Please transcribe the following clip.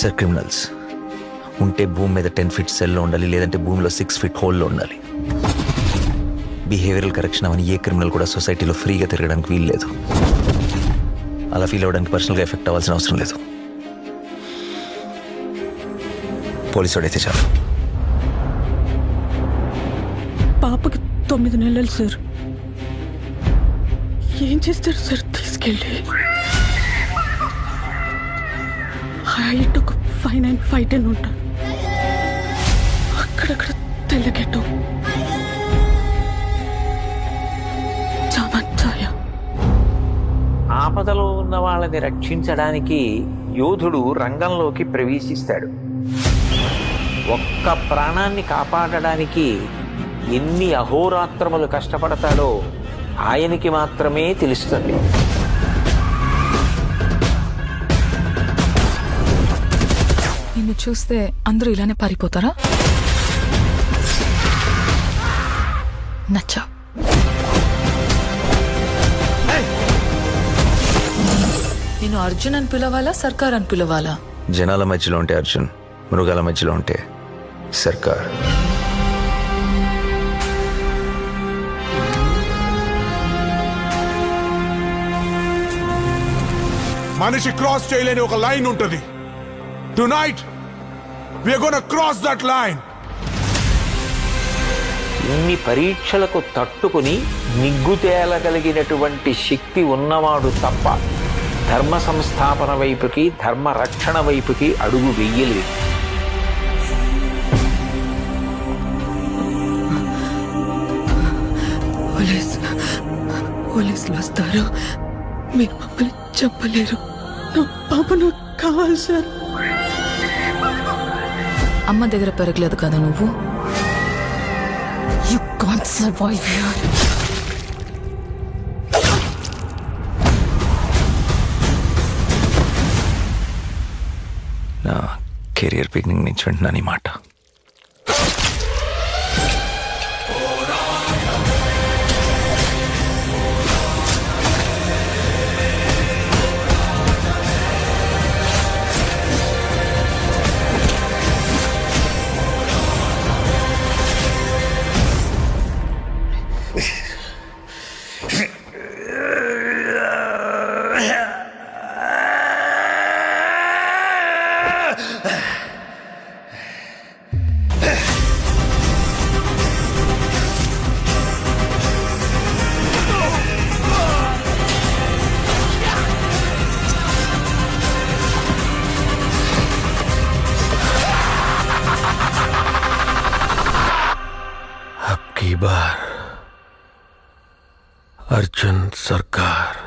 Sir criminals ఉంటే భూమి మీద 10 feet సెల్లో ఉండాలి, లేదంటే భూమిలో 6 feet హోల్లో ఉండాలి. బిహేవియరల్ కరెక్షన్ అవని ఏ క్రిమినల్ కూడా సొసైటీలో ఫ్రీగా తిరగడానికి వీలు లేదు. అలా ఫీల్ అవ్వడానికి పర్సనల్గా ఎఫెక్ట్ అవ్వాల్సిన అవసరం లేదు. పోలీసు వాడైతే చాలు. పాపకి 9 నెలలు సార్. ఏం చేస్తారు సార్ తీసుకెళ్ళి? హైట్ ఒక 5'9", 5'10" ఉంటారు. అక్కడక్కడ తెల్లగెట్టు చామచ్చాయ. ఆపదలో ఉన్న వాళ్ళని రక్షించడానికి యోధుడు రంగంలోకి ప్రవేశిస్తాడు. ఒక్క ప్రాణాన్ని కాపాడడానికి ఎన్ని అహోరాత్రములు కష్టపడతాడో ఆయనకి మాత్రమే తెలుస్తుంది. నిన్ను చూస్తే అందరూ ఇలానే పారిపోతారా? నచ్చా. నేను అర్జున్ అని పిలవాలా, సర్కార్ అని పిలవాలా? జనాల మధ్యలో ఉంటే అర్జున్, మృగాల మధ్యలో ఉంటే సర్కార్. మనిషి క్రాస్ చేయలేని ఒక లైన్ ఉంటుంది. Tonight we are gonna cross that line. ఇన్ని పరీక్షలకు తట్టుకుని నిగ్గు తేలగలిగినటువంటి శక్తి ఉన్నవాడు తప్ప ధర్మ సంస్థాపన వైపుకి, ధర్మ రక్షణ వైపుకి అడుగు వెయ్యలేదు. పోలీసులు వస్తారు. మీరు మమ్మల్ని చెప్పలేరు. నా పాప నాకు కావాలి సార్. అమ్మ దగ్గర పెరగలేదు కదా నువ్వు? You can't survive here. నా కెరియర్ బిగినింగ్ నుంచి వింటున్నాను ఈ మాట. अब की बार अर्जुन सरकार.